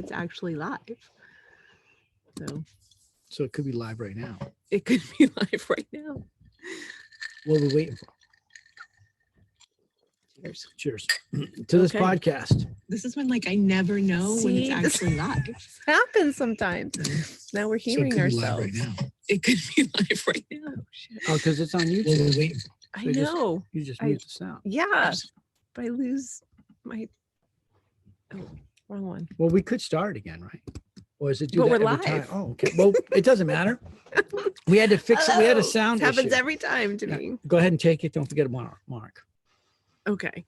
it's actually live. So it could be live right now. It could be live right now. What are we waiting for? Cheers. Cheers to this podcast. This is when I never know when it's actually live. This happens sometimes. Now we're hearing ourselves. Right now. It could be live right now. Oh, shit. Oh, because it's on YouTube. What are we waiting for? I know. You just mute the sound. Yeah. But I lose my... Oh, wrong one. Well, we could start again, right? Or is it do but that we're every live. time? Oh, okay. Well, it doesn't matter. We had to fix it. We had a sound issue. Happens issue. Every time to me. Go ahead and take it. Don't forget Mark. Okay.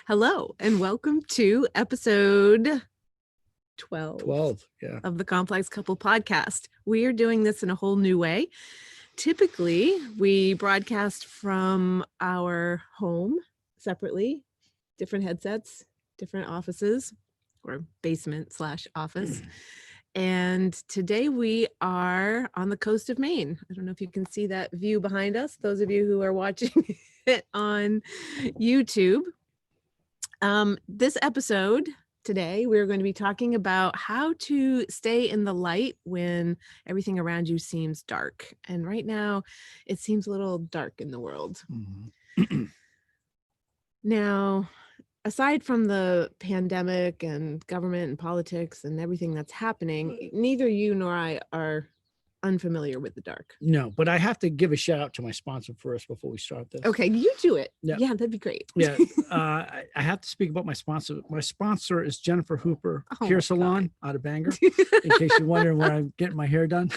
Hello, and welcome to episode 12 of the Complex Couple Podcast. We are doing this in a whole new way. Typically, we broadcast from our home separately, different headsets, different offices, or basement/office. And today we are on the coast of Maine. I don't know if you can see that view behind us, those of you who are watching it on YouTube. This episode today, we're going to be talking about how to stay in the light when everything around you seems dark. And right now, it seems a little dark in the world. Mm-hmm. Now, aside from the pandemic and government and politics and everything that's happening, neither you nor I are unfamiliar with the dark. No, but I have to give a shout out to my sponsor first before we start this. Okay, you do it. Yeah, that'd be great. Yeah, I have to speak about my sponsor. My sponsor is Jennifer Hooper Hair Salon out of Bangor. In case you're wondering where I'm getting my hair done,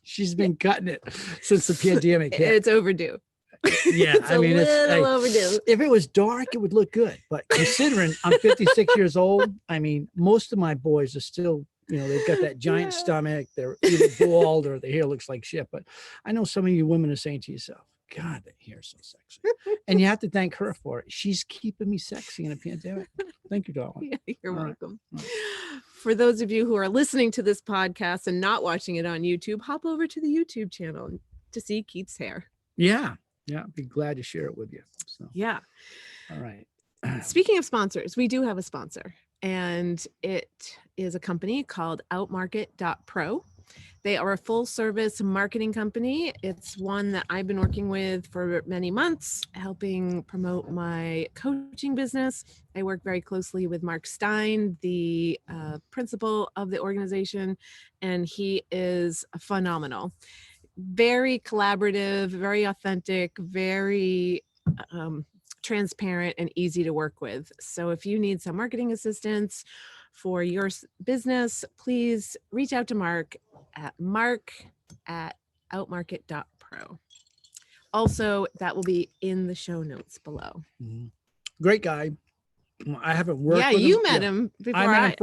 she's been cutting it since the pandemic hit. It's overdue. Yeah, it's overdue. If it was dark, it would look good. But considering I'm 56 years old, I mean, most of my boys are still, they've got that giant stomach. They're either bald or their hair looks like shit. But I know some of you women are saying to yourself, God, that hair's so sexy. And you have to thank her for it. She's keeping me sexy in a pandemic. Thank you, darling. Yeah, you're welcome. Right. For those of you who are listening to this podcast and not watching it on YouTube, hop over to the YouTube channel to see Keith's hair. Yeah. Yeah, I'd be glad to share it with you. So. Yeah. All right. Speaking of sponsors, we do have a sponsor, and it is a company called Outmarket.pro. They are a full service marketing company. It's one that I've been working with for many months, helping promote my coaching business. I work very closely with Mark Stein, the principal of the organization, and he is phenomenal. Very collaborative, very authentic, very transparent and easy to work with. So if you need some marketing assistance for your business, please reach out to Mark at outmarket.pro. Also, that will be in the show notes below. Mm-hmm. Great guy. I haven't worked with him. Yeah, you met him before.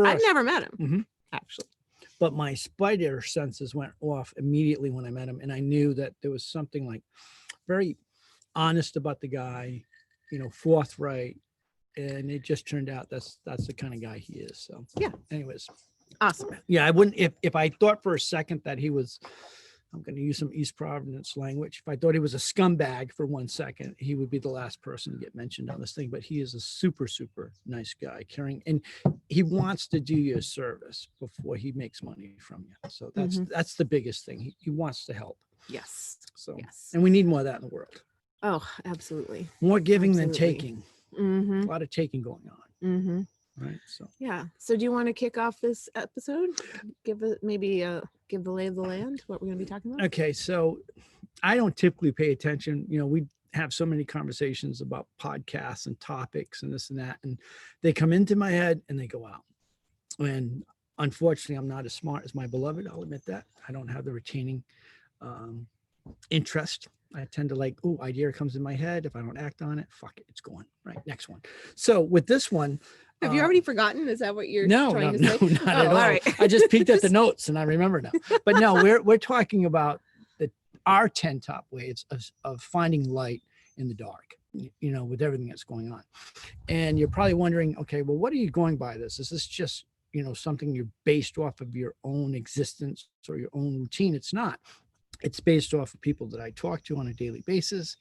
I've never met him, actually. But my spider senses went off immediately when I met him. And I knew that there was something very honest about the guy, forthright. And it just turned out that's the kind of guy he is. So yeah. Anyways. Awesome. Yeah, I wouldn't, if I thought for a second that he was, I'm going to use some East Providence language. If I thought he was a scumbag for 1 second, he would be the last person to get mentioned on this thing. But he is a super, super nice guy, caring, and he wants to do you a service before he makes money from you. So that's the biggest thing. He wants to help. Yes. So yes. And we need more of that in the world. Oh, absolutely. More giving than taking. Mm-hmm. A lot of taking going on. Mm-hmm. Right. So yeah. So do you want to kick off this episode? Give the lay of the land, what we're going to be talking about? Okay. So I don't typically pay attention. We have so many conversations about podcasts and topics and this and that, and they come into my head and they go out. And unfortunately, I'm not as smart as my beloved. I'll admit that. I don't have the retaining interest. I tend to idea comes in my head. If I don't act on it, fuck it, it's going right. Next one. So with this one, have you already forgotten? Is that what you're trying to say? No, not at all. Right. I just peeked at the notes and I remember now. But no, we're talking about our 10 top ways of finding light in the dark, with everything that's going on. And you're probably wondering, okay, well, what are you going by this? Is this just, something you're based off of your own existence or your own routine? It's not. It's based off of people that I talk to on a daily basis.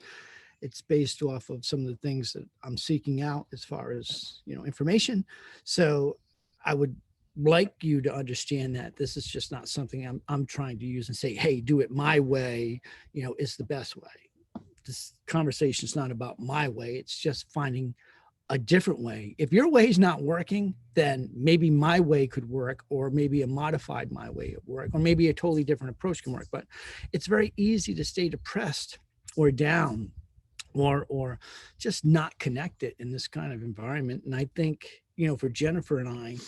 It's based off of some of the things that I'm seeking out as far as, information. So I would like you to understand that this is just not something I'm trying to use and say, hey, do it my way, is the best way. This conversation is not about my way. It's just finding a different way. If your way is not working, then maybe my way could work, or maybe a modified my way at work, or maybe a totally different approach can work. But it's very easy to stay depressed or down or just not connected in this kind of environment. And I think, for Jennifer and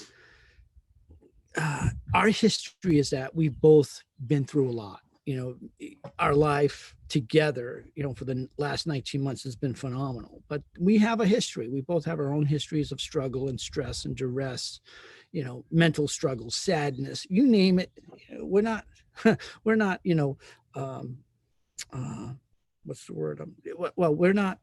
I, our history is that we've both been through a lot. Our life together, for the last 19 months has been phenomenal. But we have a history. We both have our own histories of struggle and stress and duress, mental struggles, sadness, you name it. We're not, what's the word? Well, we're not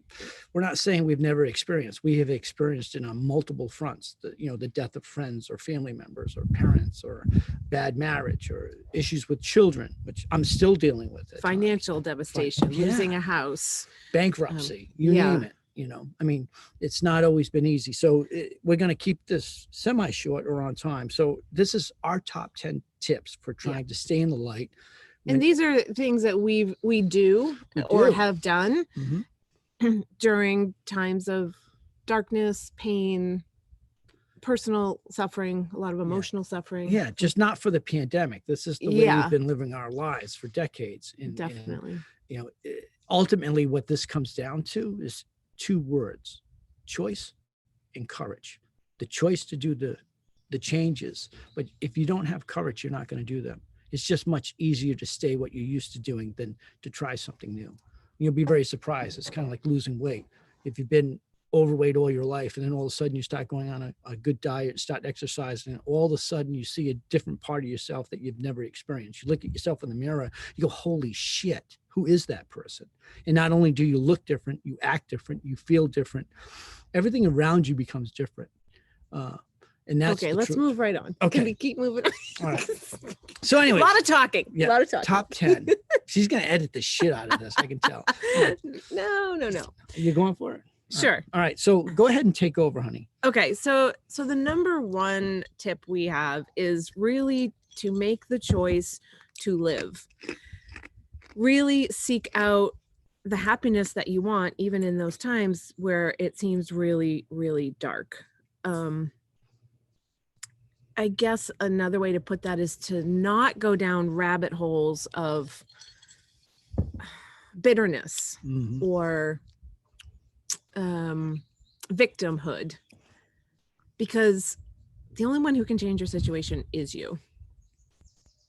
saying we've never experienced. We have experienced it on multiple fronts. The death of friends or family members or parents, or bad marriage, or issues with children, which I'm still dealing with. Financial devastation, losing a house, bankruptcy, name it. It's not always been easy. So we're going to keep this semi-short or on time. So this is our top 10 tips for trying to stay in the light. And these are things that we do or have done during times of darkness, pain, personal suffering, a lot of emotional suffering. Yeah, just not for the pandemic. This is the way we've been living our lives for decades. Definitely. And, ultimately what this comes down to is two words: choice and courage. The choice to do the changes, but if you don't have courage, you're not going to do them. It's just much easier to stay what you're used to doing than to try something new. You'll be very surprised. It's kind of like losing weight. If you've been overweight all your life, and then all of a sudden you start going on a good diet, start exercising, and all of a sudden you see a different part of yourself that you've never experienced. You look at yourself in the mirror, you go, holy shit, who is that person? And not only do you look different, you act different, you feel different. Everything around you becomes different. And that's okay. Let's move right on. Okay. Can we keep moving on? All right. So anyway, a lot of talking. Top 10. She's going to edit the shit out of this. I can tell. No. You're going for it? Sure. All right. So go ahead and take over, honey. Okay. So the number one tip we have is really to make the choice to live. Really seek out the happiness that you want, even in those times where it seems really, really dark. I guess another way to put that is to not go down rabbit holes of bitterness or victimhood, because the only one who can change your situation is you.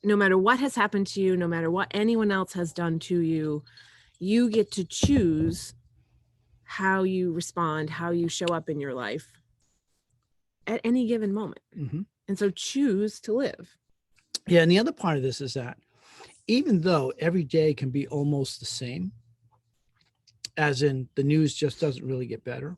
No matter what has happened to you, no matter what anyone else has done to you, you get to choose how you respond, how you show up in your life at any given moment. And so choose to live. Yeah. And the other part of this is that even though every day can be almost the same, as in the news just doesn't really get better,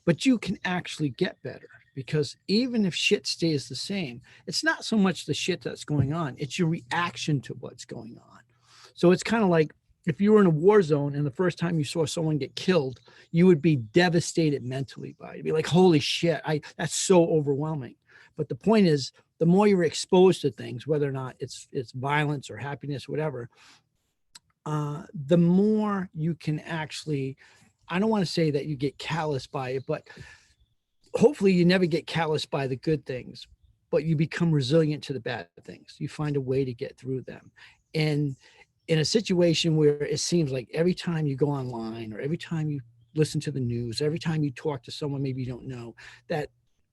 but you can actually get better, because even if shit stays the same, it's not so much the shit that's going on, it's your reaction to what's going on. So it's kind of like if you were in a war zone and the first time you saw someone get killed, you would be devastated mentally by it. You'd be like, holy shit, that's so overwhelming. But the point is, the more you're exposed to things, whether or not it's violence or happiness, whatever, the more you can actually, I don't want to say that you get callous by it, but hopefully you never get callous by the good things, but you become resilient to the bad things. You find a way to get through them. And in a situation where it seems like every time you go online, or every time you listen to the news, every time you talk to someone maybe you don't know, that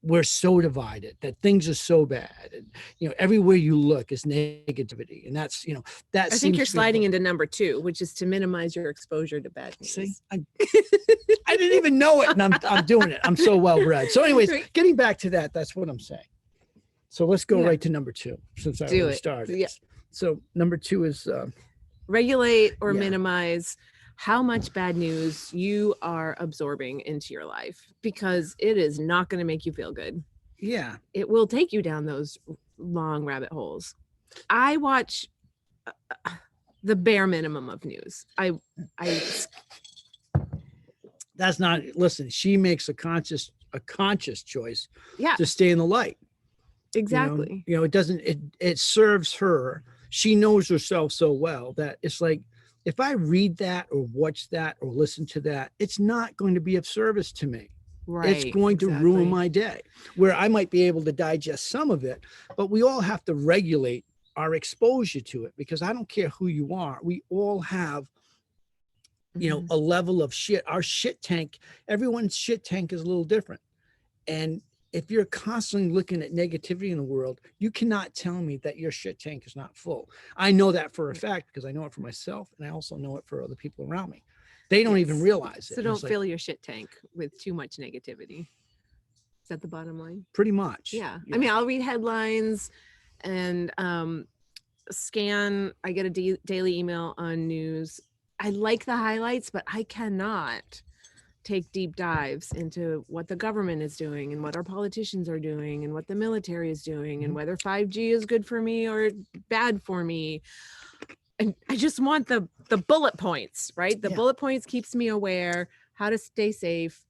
we're so divided, that things are so bad, and everywhere you look is negativity, and that's that. I think you're sliding into number 2, which is to minimize your exposure to bad news. See, I didn't even know it, and I'm doing it. I'm so well read. So, anyways, getting back to that, that's what I'm saying. So let's go right to number 2, since I already started. Yeah. So number 2 is regulate or minimize how much bad news you are absorbing into your life, because it is not going to make you feel good. Yeah. It will take you down those long rabbit holes. I watch the bare minimum of news. That's not, listen, she makes a conscious choice Yeah, to stay in the light. exactly. It doesn't, it serves her. She knows herself so well that it's like, if I read that or watch that or listen to that, it's not going to be of service to me. Right. It's going to ruin my day, where I might be able to digest some of it, but we all have to regulate our exposure to it, because I don't care who you are. We all have, a level of shit. Our shit tank, everyone's shit tank is a little different. And if you're constantly looking at negativity in the world, you cannot tell me that your shit tank is not full. I know that for a fact, because I know it for myself, and I also know it for other people around me. They don't even realize it. So don't fill your shit tank with too much negativity. Is that the bottom line? Pretty much. Yeah. I mean, I'll read headlines and scan. I get a daily email on news. I like the highlights, but I cannot take deep dives into what the government is doing and what our politicians are doing and what the military is doing and whether 5G is good for me or bad for me. And I just want the bullet points, right? The bullet points keeps me aware how to stay safe.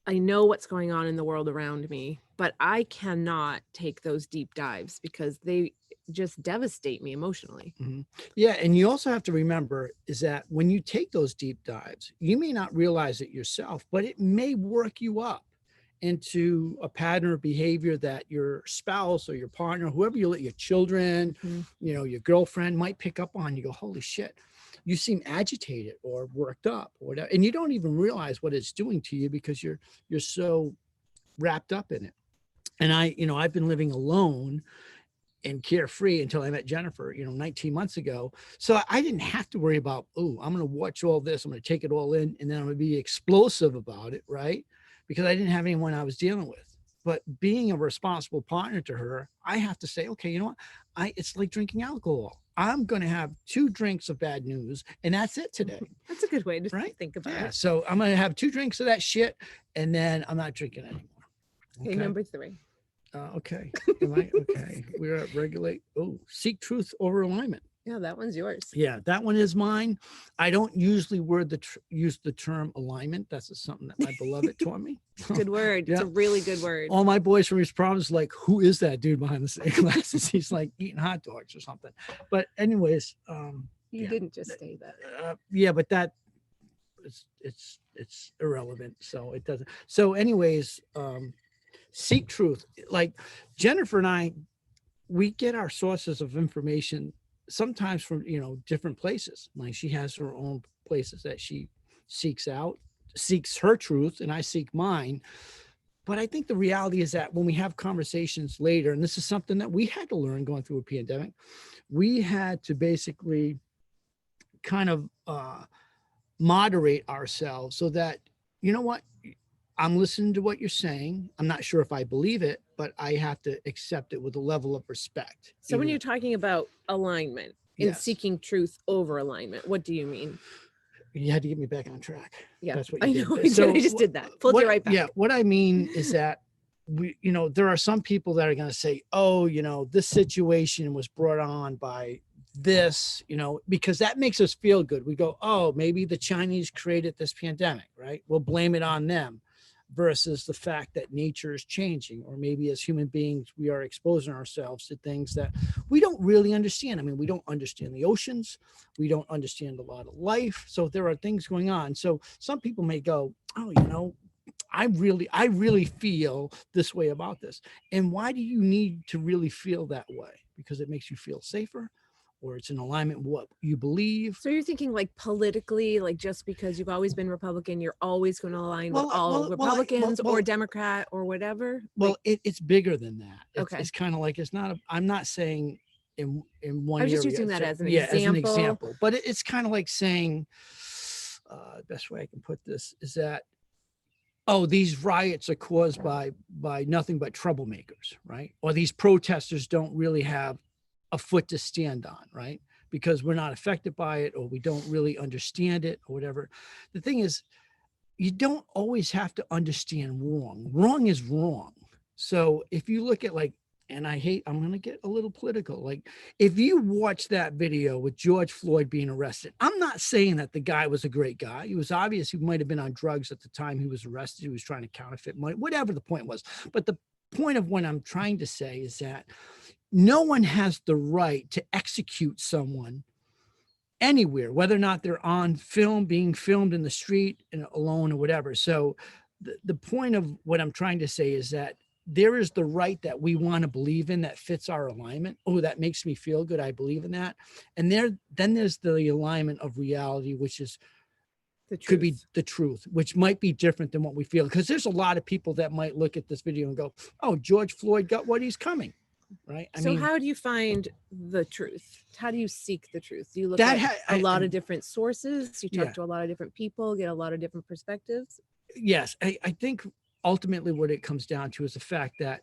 I know what's going on in the world around me, but I cannot take those deep dives because they just devastate me emotionally. Yeah. And you also have to remember is that when you take those deep dives, you may not realize it yourself, but it may work you up into a pattern of behavior that your spouse or your partner, whoever you let, your children, your girlfriend might pick up on. You go, holy shit, you seem agitated or worked up or whatever. And you don't even realize what it's doing to you because you're so wrapped up in it. And I've been living alone and carefree until I met Jennifer, 19 months ago. So I didn't have to worry about, I'm going to watch all this. I'm going to take it all in, and then I'm going to be explosive about it. Right. Because I didn't have anyone I was dealing with. But being a responsible partner to her, I have to say, okay, you know what? It's like drinking alcohol. I'm going to have 2 drinks of bad news, and that's it today. That's a good way to think about it. So I'm going to have 2 drinks of that shit, and then I'm not drinking anymore. Okay, number 3. Okay. Am I okay? We're at regulate. Seek truth over alignment. Yeah, that one's yours. Yeah, that one is mine. I don't usually use the term alignment. That's something that my beloved taught me. Good word. Yeah. It's a really good word. All my boys from his problems like, who is that dude behind the glasses? He's like eating hot dogs or something. But anyways, you didn't just say that. Yeah, but that it's irrelevant. So it doesn't. So anyways, seek truth. Like Jennifer and I, we get our sources of information sometimes from, different places. Like she has her own places that she seeks her truth, and I seek mine. But I think the reality is that when we have conversations later, and this is something that we had to learn going through a pandemic, we had to basically kind of moderate ourselves so that, you know what, I'm listening to what you're saying. I'm not sure if I believe it, but I have to accept it with a level of respect. So when you're talking about alignment and seeking truth over alignment, what do you mean? You had to get me back on track. Yeah, that's what you did. So I just did that. Pulled you right back. Yeah, what I mean is that there are some people that are going to say, this situation was brought on by this, because that makes us feel good. We go, maybe the Chinese created this pandemic, right? We'll blame it on them. Versus the fact that nature is changing, or maybe as human beings, we are exposing ourselves to things that we don't really understand. I mean, we don't understand the oceans. We don't understand a lot of life. So there are things going on. So some people may go, I really feel this way about this. And why do you need to really feel that way? Because it makes you feel safer, or it's in alignment with what you believe. So you're thinking like politically, like just because you've always been Republican, you're always going to align with all Republicans or Democrat or whatever? Well, it's bigger than that. It's kind of like, I'm not saying in one area. I was just using that as an example. As an example. But it's kind of like saying, best way I can put this is that, these riots are caused by nothing but troublemakers, right? Or these protesters don't really have a foot to stand on, right? Because we're not affected by it, or we don't really understand it, or whatever. The thing is, you don't always have to understand wrong. Wrong is wrong. So if you look at like and I'm going to get a little political. Like, if you watch that video with George Floyd being arrested, I'm not saying that the guy was a great guy. He was obvious. He might've been on drugs at the time he was arrested. He was trying to counterfeit money, whatever the point was. But the point of what I'm trying to say is that no one has the right to execute someone anywhere, whether or not they're on film, being filmed in the street and alone or whatever. So the point of what I'm trying to say is that there is the right that we want to believe in that fits our alignment. Oh, that makes me feel good. I believe in that. And then there's the alignment of reality, which is could be the truth, which might be different than what we feel. Because there's a lot of people that might look at this video and go, oh, George Floyd got what he's coming. Right. I mean, how do you find the truth? How do you seek the truth? Do you look at a lot of different sources? You talk to a lot of different people, get a lot of different perspectives? Yes. I think ultimately what it comes down to is the fact that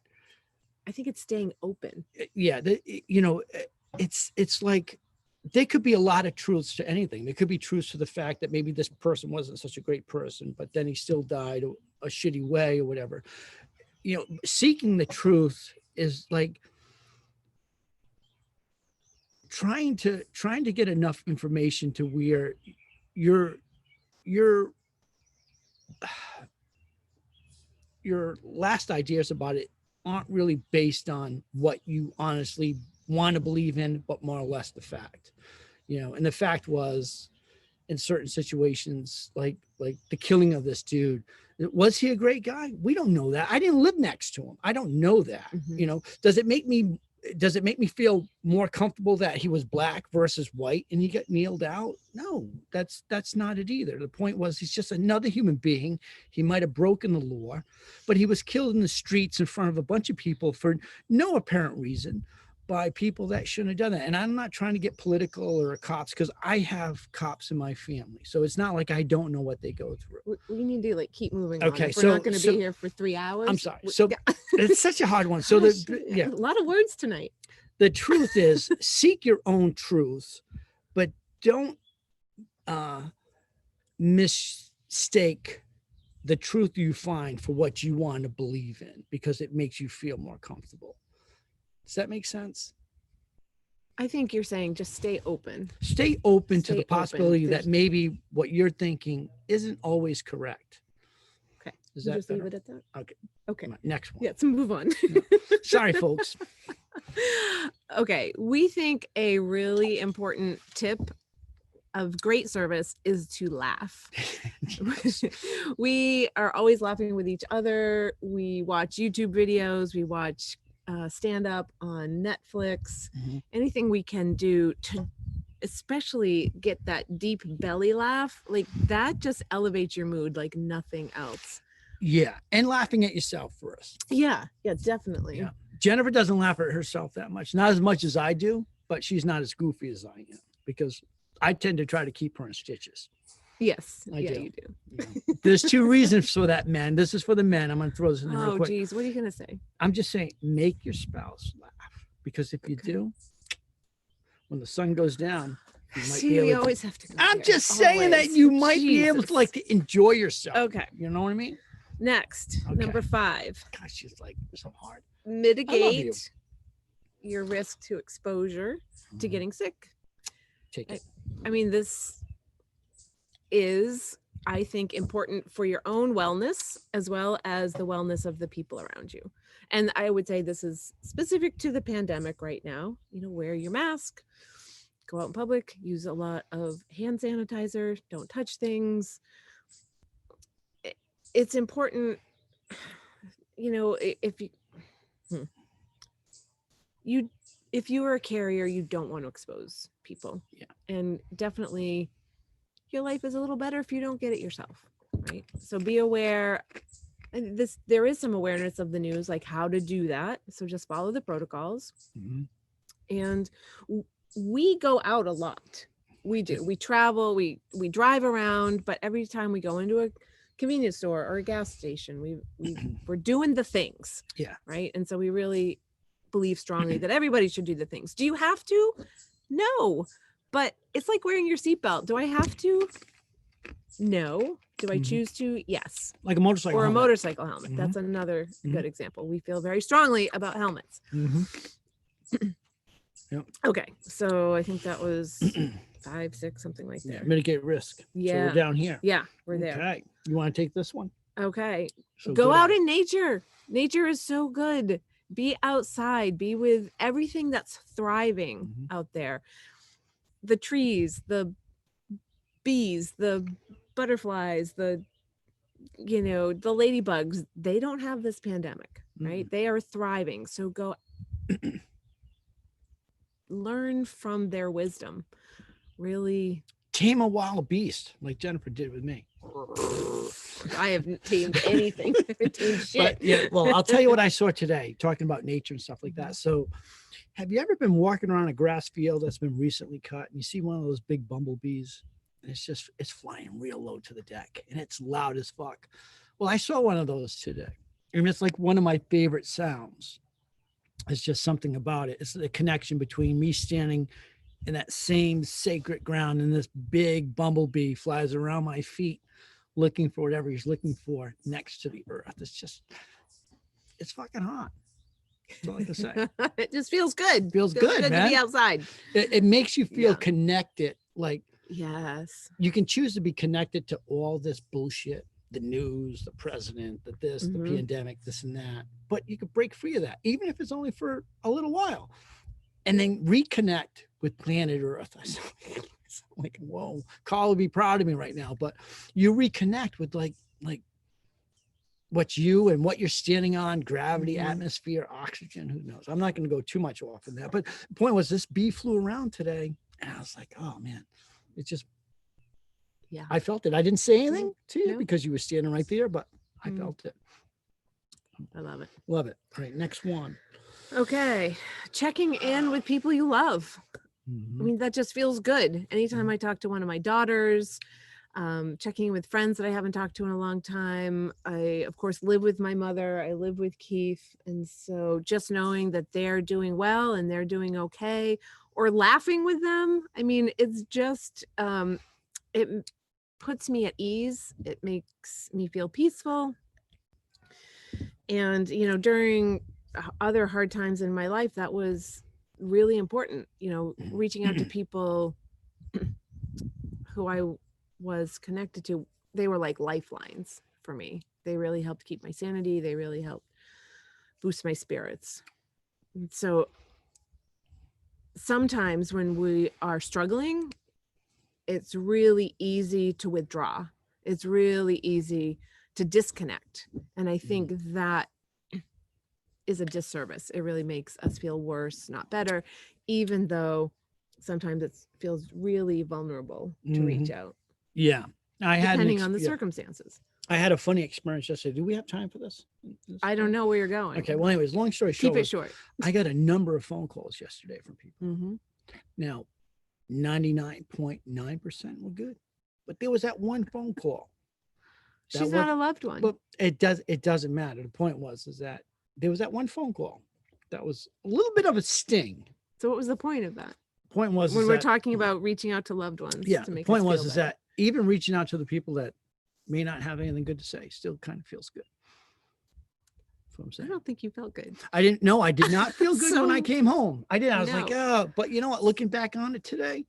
I think it's staying open. Yeah. It's like there could be a lot of truths to anything. There could be truths to the fact that maybe this person wasn't such a great person, but then he still died a shitty way or whatever. Seeking the truth is like trying to get enough information to where your last ideas about it aren't really based on what you honestly want to believe in, but more or less the fact. And the fact was, in certain situations, like the killing of this dude, was he a great guy? We don't know that. I didn't live next to him. I don't know that. Mm-hmm. Does it make me feel more comfortable that he was black versus white and he got kneeled out? No, that's not it either. The point was, he's just another human being. He might have broken the law, but he was killed in the streets in front of a bunch of people for no apparent reason, by people that shouldn't have done that. And I'm not trying to get political or cops, because I have cops in my family. So it's not like I don't know what they go through. We need to keep moving on. Okay. We're not going to be here for 3 hours. I'm sorry. So it's such a hard one. So a lot of words tonight. The truth is, seek your own truth, but don't mistake the truth you find for what you want to believe in, because it makes you feel more comfortable. Does that make sense? I think you're saying just stay open. Stay open to the possibility that maybe what you're thinking isn't always correct. Okay. Is that just better? leave it at that? Okay. Next one. Yeah, let's move on. No. Sorry, folks. Okay. We think a really important tip of great service is to laugh. We are always laughing with each other. We watch YouTube videos. We watch stand up on Netflix. Mm-hmm. Anything we can do to especially get that deep belly laugh, like that just elevates your mood like nothing else. Yeah. And laughing at yourself first. Yeah, definitely. Yeah. Jennifer doesn't laugh at herself that much. Not as much as I do, but she's not as goofy as I am, because I tend to try to keep her in stitches. Yes. I do. You do. Yeah. There's 2 reasons for that, men. This is for the men. I'm going to throw this in there real quick. Geez, what are you going to say? I'm just saying, make your spouse laugh, because if you do, when the sun goes down, you might be able we always have to. I'm just saying that you might be able to to enjoy yourself. Okay. You know what I mean? Next, number 5. Gosh, she's so hard. Mitigate your risk to exposure to getting sick. Take it. I mean, this is, I think, important for your own wellness as well as the wellness of the people around you. And I would say this is specific to the pandemic right now. Wear your mask, go out in public, use a lot of hand sanitizer, don't touch things. It's important, if you are a carrier, you don't want to expose people. Yeah. And definitely your life is a little better if you don't get it yourself, right? So be aware. And there is some awareness of the news, like how to do that. So just follow the protocols. Mm-hmm. And we go out a lot. We do. We travel, we drive around, but every time we go into a convenience store or a gas station, we're doing the things. Yeah. Right. And so we really believe strongly that everybody should do the things. Do you have to? No. But it's like wearing your seatbelt. Do I have to? No. Do I Mhm. choose to? Yes. Like a motorcycle Or a helmet. motorcycle helmet. Mhm. That's another Mhm. good example. We feel very strongly about helmets. Yep. Okay. So I think that was 5, 6, something like Yeah, that. mitigate risk. So Yeah. we're down here. Yeah, we're there. Okay. You want to take this one? Okay. So Go good out at it. in nature. Nature is so good. Be outside. Be with everything that's thriving Mhm. out there. The trees, the bees, the butterflies, the ladybugs, they don't have this pandemic, right? They are thriving. So go learn from their wisdom. Really Tame a wild beast like Jennifer did with me. I haven't tamed anything. I haven't tamed shit. But yeah, well, I'll tell you what I saw today, talking about nature and stuff like that. So have you ever been walking around a grass field that's been recently cut and you see one of those big bumblebees and it's flying real low to the deck and it's loud as fuck? Well, I saw one of those today. And it's like one of my favorite sounds. It's just something about it. It's the connection between me standing in that same sacred ground and this big bumblebee flies around my feet looking for whatever he's looking for next to the earth. It's fucking hot. That's all I can say. It just feels good. Feels good, man. To be outside. It makes you feel connected. Like, yes, you can choose to be connected to all this bullshit, the news, the president, the pandemic, this and that. But you could break free of that, even if it's only for a little while, and then reconnect with planet Earth. I sound like, whoa, Carl would be proud of me right now. But you reconnect with like what's you and what you're standing on, gravity, atmosphere, oxygen, who knows? I'm not going to go too much off in that. But the point was, this bee flew around today and I was like, oh man, it's just, I felt it. I didn't say anything to you because you were standing right there, but I felt it. I love it. Love it. All right, next one. Okay. Checking in with people you love. I mean, that just feels good. Anytime I talk to one of my daughters, checking in with friends that I haven't talked to in a long time. I, of course, live with my mother. I live with Keith. And so just knowing that they're doing well and they're doing okay, or laughing with them. I mean, it's just, it puts me at ease. It makes me feel peaceful. And, during other hard times in my life, that was really important, reaching out to people who I was connected to. They were like lifelines for me. They really helped keep my sanity. They really helped boost my spirits. And so sometimes when we are struggling, it's really easy to withdraw. It's really easy to disconnect. And I think that is a disservice. It really makes us feel worse, not better, even though sometimes it feels really vulnerable to reach out. Yeah. Depending on the circumstances. I had a funny experience yesterday. Do we have time for this? I don't know where you're going. Okay. Well, anyways, long story short. Keep it short. I got a number of phone calls yesterday from people. Now, 99.9% were good. But there was that one phone call. She's not a loved one. But it doesn't matter. The point was that there was that one phone call that was a little bit of a sting. So what was the point of that? Point was when we're talking about reaching out to loved ones. Yeah. To make the point was better. that even reaching out to the people that may not have anything good to say still kind of feels good. That's what I'm saying. I don't think you felt good. I did not feel good when I came home. I did. I was like, No. oh, but you know what? Looking back on it today,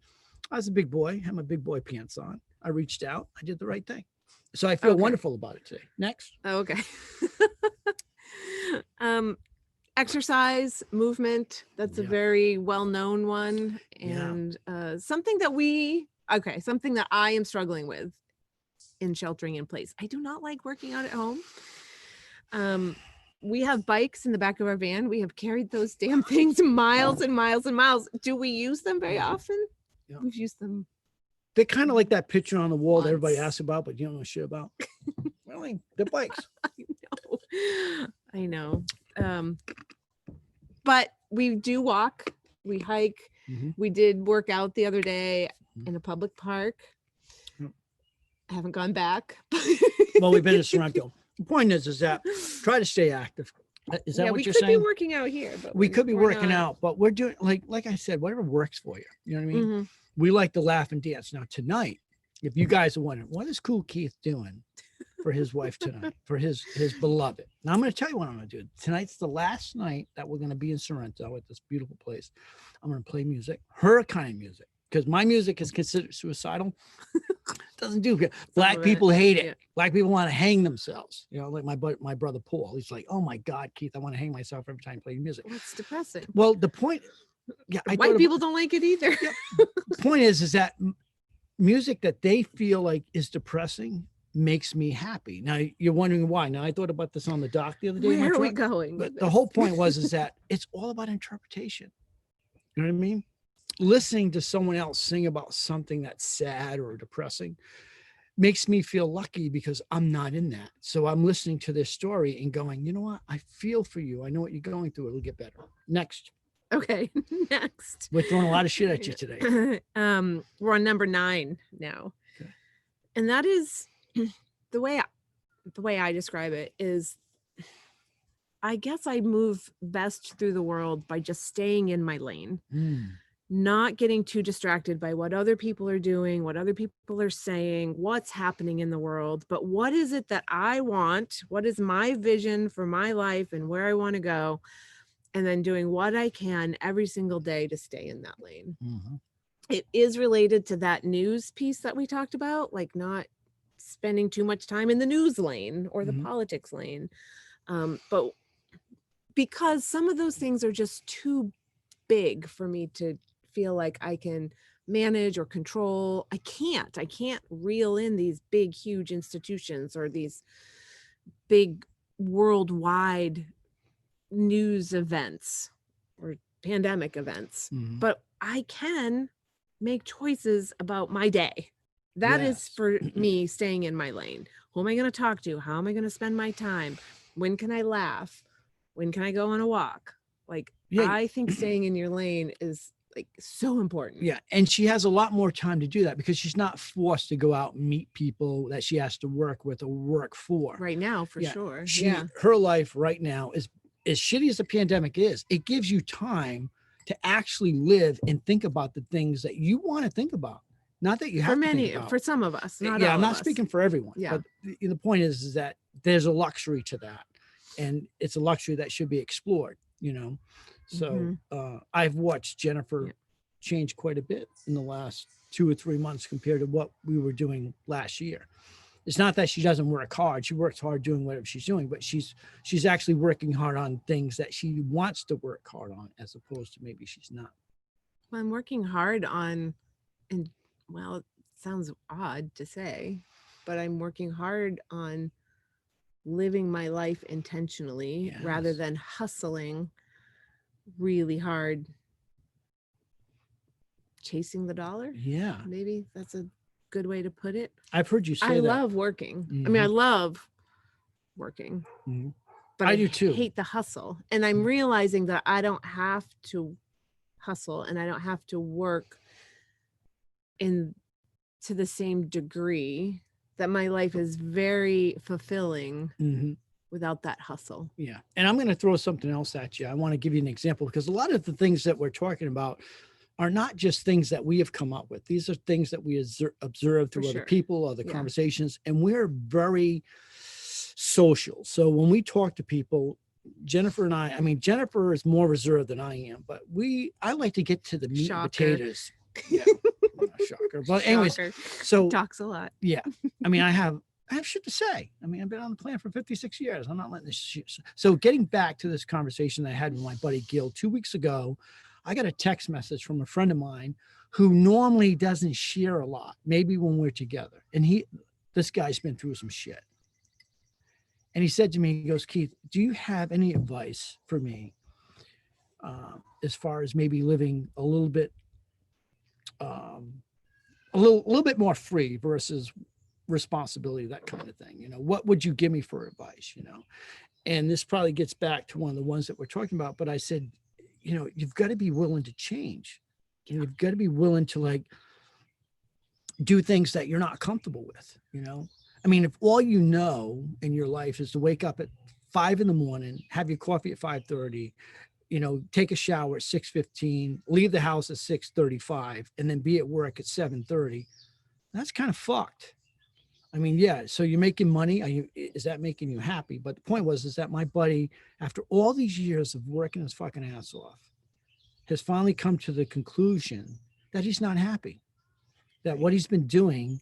I was a big boy, had my big boy pants on. I reached out. I did the right thing. So I feel wonderful about it today. Next. Oh, okay. Exercise, movement. That's a very well-known one. And something that I am struggling with in sheltering in place. I do not like working out at home. We have bikes in the back of our van. We have carried those damn things miles and miles and miles. Do we use them very often? Yeah. We've used them. They're kind of like that picture on the wall that everybody asks about, but you don't know shit about. Really? They're bikes. I know. But we do walk, we hike. We did work out the other day in a public park. I haven't gone back. Well, we've been in Sorrento. The point is that try to stay active. Is that what you're saying? We could be working out here. But we could be working out, but we're doing like I said, whatever works for you. You know what I mean? We like to laugh and dance. Now tonight, if you guys are wondering, what is Cool Keith doing for his wife tonight, for his beloved? Now I'm going to tell you what I'm going to do. Tonight's the last night that we're going to be in Sorrento at this beautiful place. I'm going to play music, her kind of music, because my music is considered suicidal. Doesn't do good. Black people hate it. Yeah. Black people want to hang themselves. You know, like my brother Paul. He's like, oh my God, Keith, I want to hang myself every time I play music. It's depressing. Well, the point, white people don't like it either. Yeah, the point is that music that they feel like is depressing makes me happy. Now you're wondering why. Now I thought about this on the dock the other day. Where are we going? But the whole point is that it's all about interpretation. You know what I mean? Listening to someone else sing about something that's sad or depressing makes me feel lucky because I'm not in that. So I'm listening to this story and going, you know what? I feel for you. I know what you're going through. It'll get better. Next. Okay. Next. We're throwing a lot of shit at you today. We're on number 9 now. Okay. And that is the way I describe it is, I guess I move best through the world by just staying in my lane. Not getting too distracted by what other people are doing, what other people are saying, what's happening in the world, but what is it that I want? What is my vision for my life and where I want to go? And then doing what I can every single day to stay in that lane. Mm-hmm. It is related to that news piece that we talked about, like not spending too much time in the news lane or the politics lane. But because some of those things are just too big for me to feel like I can manage or control. I can't reel in these big, huge institutions or these big worldwide news events or pandemic events, but I can make choices about my day. That is for me staying in my lane. Who am I going to talk to? How am I going to spend my time? When can I laugh? When can I go on a walk? Like, I think staying in your lane is like so important. Yeah. And she has a lot more time to do that because she's not forced to go out and meet people that she has to work with or work for. Right now, for sure. Her life right now is as shitty as the pandemic is. It gives you time to actually live and think about the things that you want to think about. Not that you have to think about. For some of us. I'm not speaking for everyone. Yeah. But the point is that there's a luxury to that. And it's a luxury that should be explored, you know? So I've watched Jennifer change quite a bit in the last 2 or 3 months compared to what we were doing last year. It's not that she doesn't work hard. She works hard doing whatever she's doing, but she's actually working hard on things that she wants to work hard on as opposed to maybe she's not. Well, I'm working hard on, and well, it sounds odd to say, but I'm working hard on living my life intentionally rather than hustling really hard, chasing the dollar. Yeah. Maybe that's a good way to put it. I've heard you say I love working. I mean, I love working, but I do too. Hate the hustle. And I'm realizing that I don't have to hustle and I don't have to work to the same degree, that my life is very fulfilling without that hustle. Yeah. And I'm going to throw something else at you. I want to give you an example because a lot of the things that we're talking about are not just things that we have come up with. These are things that we observe through other people, other conversations, and we're very social. So when we talk to people, Jennifer and I mean, Jennifer is more reserved than I am, but I like to get to the meat and potatoes. Yeah. Shocker. But anyways, so talks a lot. Yeah. I mean, I have shit to say. I mean, I've been on the planet for 56 years. I'm not letting this shit. So getting back to this conversation that I had with my buddy Gil 2 weeks ago, I got a text message from a friend of mine who normally doesn't share a lot, maybe when we're together. And this guy's been through some shit. And he said to me, he goes, Keith, do you have any advice for me as far as maybe living a little bit more free versus responsibility, that kind of thing? You know, what would you give me for advice? You know, and this probably gets back to one of the ones that we're talking about. But I said, you know, you've got to be willing to change. And you've got to be willing to like do things that you're not comfortable with. You know, I mean, if all you know in your life is to wake up at 5 a.m, have your coffee at 5:30, you know, take a shower at 6:15, leave the house at 6:35, and then be at work at 7:30. That's kind of fucked. I mean, yeah. So you're making money. Is that making you happy? But the point is that my buddy, after all these years of working his fucking ass off, has finally come to the conclusion that he's not happy. That what he's been doing,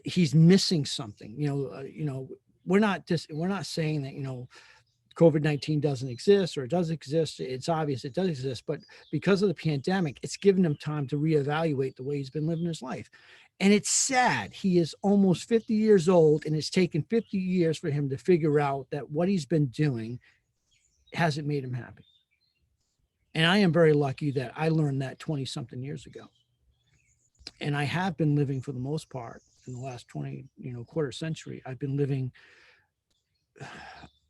he's missing something. We're not saying that COVID-19 doesn't exist or it does exist. It's obvious it does exist, but because of the pandemic, it's given him time to reevaluate the way he's been living his life. And it's sad. He is almost 50 years old, and it's taken 50 years for him to figure out that what he's been doing hasn't made him happy. And I am very lucky that I learned that 20 something years ago. And I have been living, for the most part, in the last 20, quarter century, I've been living,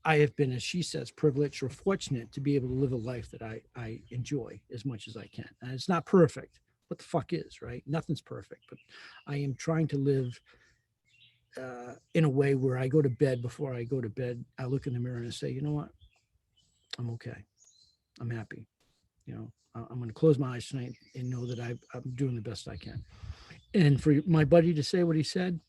I have been, as she says, privileged or fortunate to be able to live a life that I enjoy as much as I can. And it's not perfect. What the fuck is, right? Nothing's perfect, but I am trying to live in a way where I go to bed. Before I go to bed, I look in the mirror and I say, you know what? I'm okay. I'm happy. I'm going to close my eyes tonight and know that I'm doing the best I can. And for my buddy to say what he said,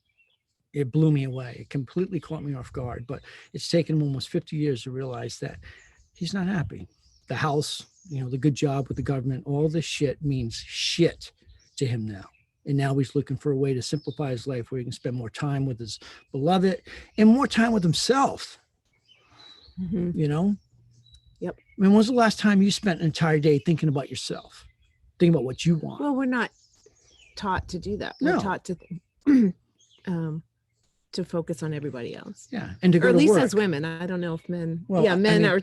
it blew me away. It completely caught me off guard, but it's taken him almost 50 years to realize that he's not happy. The house, the good job with the government, all this shit means shit to him now. And now he's looking for a way to simplify his life where he can spend more time with his beloved and more time with himself. Mm-hmm. Yep. I mean, when was the last time you spent an entire day thinking about yourself, thinking about what you want? Well, we're not taught to do that. No. We're taught to focus on everybody else. Yeah. And to go or at to least work. as women. I don't know if men. Well, men are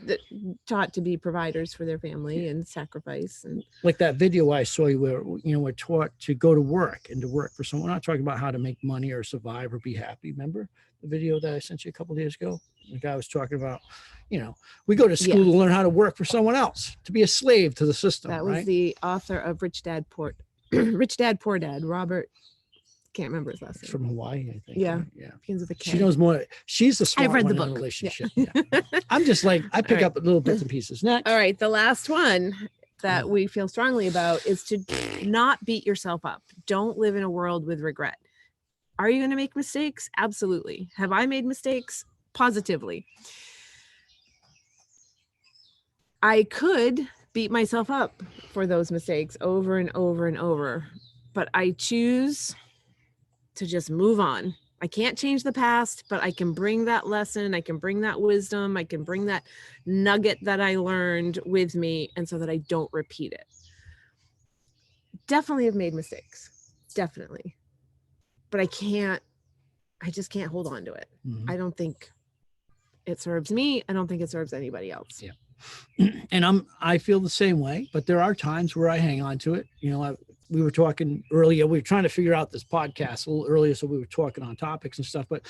taught to be providers for their family and sacrifice. And like that video I saw you where, we're taught to go to work and to work for someone. We're not talking about how to make money or survive or be happy. Remember the video that I sent you a couple of days ago? The guy was talking about, we go to school to learn how to work for someone else, to be a slave to the system. That was right? the author of Rich Dad, Poor Dad, Robert. Can't remember his last name. From Hawaii, I think. Yeah. Right? Yeah. Begins with a K. She knows more. She's the smart I've read one the in book. the relationship. Yeah. I'm just like, I pick up little bits and pieces. Next. All right. The last one that we feel strongly about is to not beat yourself up. Don't live in a world with regret. Are you going to make mistakes? Absolutely. Have I made mistakes? Positively. I could beat myself up for those mistakes over and over and over, but I choose to just move on. I can't change the past, but I can bring that lesson. I can bring that wisdom. I can bring that nugget that I learned with me, and so that I don't repeat it. Definitely have made mistakes. Definitely. But I just can't hold on to it. Mm-hmm. I don't think it serves me. I don't think it serves anybody else. Yeah. And I feel the same way, but there are times where I hang on to it. We were talking earlier, we were trying to figure out this podcast a little earlier. So we were talking on topics and stuff, but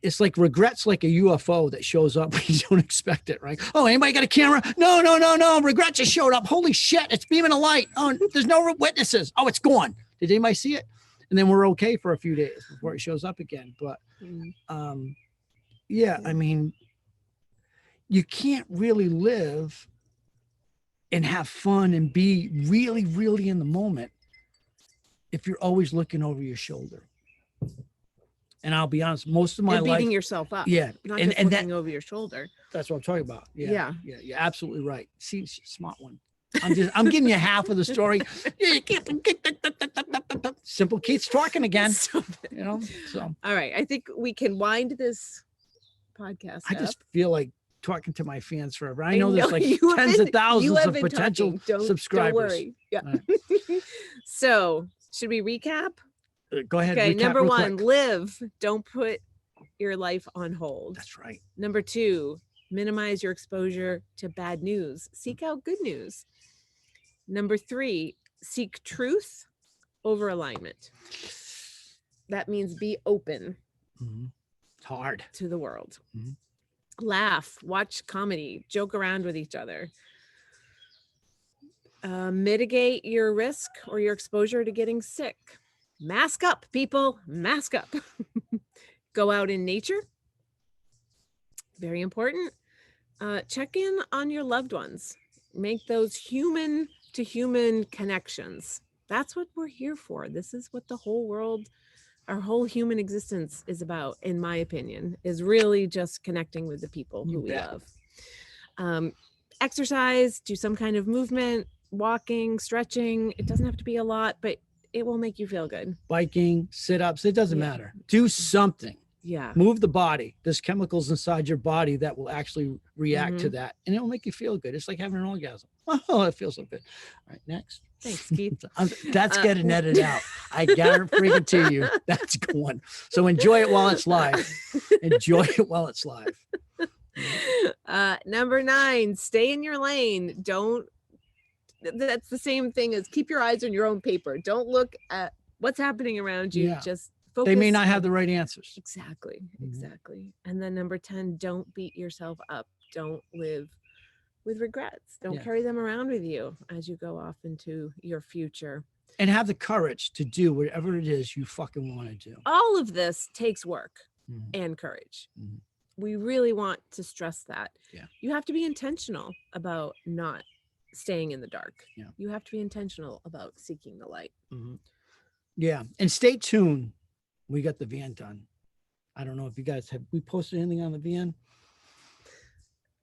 it's like regret's like a UFO that shows up when you don't expect it, right? Oh, anybody got a camera? No. Regret just showed up. Holy shit. It's beaming a light. Oh, there's no witnesses. Oh, it's gone. Did anybody see it? And then we're okay for a few days before it shows up again. But I mean, you can't really live and have fun and be really, really in the moment if you're always looking over your shoulder. And I'll be honest, most of my life, beating yourself up. Yeah. Not just looking over your shoulder. That's what I'm talking about. Yeah. You're absolutely right. See, smart one. I'm giving you half of the story. Simple Keith's talking again. So. All right. I think we can wind this podcast I up. just feel like talking to my fans forever. I know there's like tens of thousands of potential subscribers. Don't worry. Yeah. Right. So should we recap? Go ahead. Okay. Number one, live. Don't put your life on hold. That's right. Number two, minimize your exposure to bad news. Seek out good news. Number three, seek truth over alignment. That means be open. Mm-hmm. It's hard. To the world. Mm-hmm. Laugh, watch comedy, joke around with each other. Mitigate your risk or your exposure to getting sick. Mask up, people. Mask up. Go out in nature. Very important. Check in on your loved ones. Make those human to human connections. That's what we're here for. This is what the whole world our whole human existence is about, in my opinion, is really just connecting with the people who we love. Exercise, do some kind of movement, walking, stretching. It doesn't have to be a lot, but it will make you feel good. Biking, sit-ups, it doesn't matter. Do something. Yeah. Move the body. There's chemicals inside your body that will actually react to that, and it will make you feel good. It's like having an orgasm. Oh, it feels so good. All right, next. Thanks, Keith. That's getting edited out. I guarantee it to you. That's going. So enjoy it while it's live. Enjoy it while it's live. Number 9, stay in your lane. That's the same thing as keep your eyes on your own paper. Don't look at what's happening around you. Just focus. They may not have the right answers. Exactly. And then number 10, don't beat yourself up. Don't live with regrets. Don't carry them around with you as you go off into your future. And have the courage to do whatever it is you fucking want to do. All of this takes work and courage. We really want to stress that. You have to be intentional about not staying in the dark. You have to be intentional about seeking the light. Yeah. And stay tuned. We got the van done. I don't know if you guys we posted anything on the van?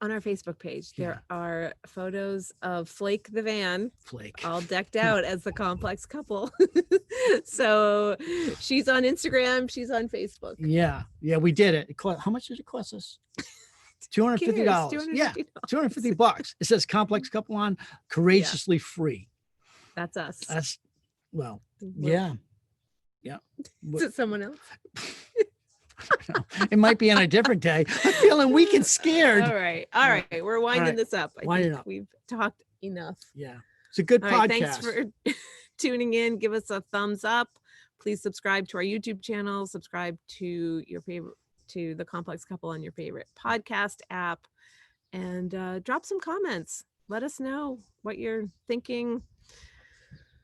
On our Facebook page, there are photos of Flake the van, all decked out as the complex couple. So she's on Instagram, she's on Facebook. Yeah, we did it. How much did it cost us? $250. Yeah, $250. It says complex couple on, courageously free. That's us. That's yeah. Is it someone else? It might be on a different day. I'm feeling weak and scared. All right. We're winding this up. I think we've talked enough. Yeah. It's a good podcast. Thanks for tuning in. Give us a thumbs up. Please subscribe to our YouTube channel. Subscribe to the Complex Couple on your favorite podcast app, and drop some comments. Let us know what you're thinking.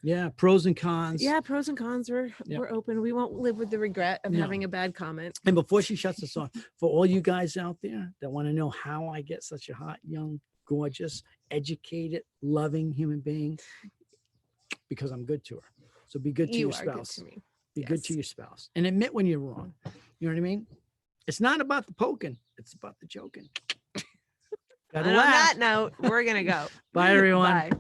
Yeah, pros and cons. Pros and cons. We're open. We won't live with the regret of having a bad comment. And before she shuts us off, for all you guys out there that want to know how I get such a hot, young, gorgeous, educated, loving human being, because I'm good to her. So be good to your spouse. Good to me. Be good to your spouse, and admit when you're wrong. You know what I mean? It's not about the poking; it's about the joking. And on that note, we're gonna go. Bye, everyone. Bye.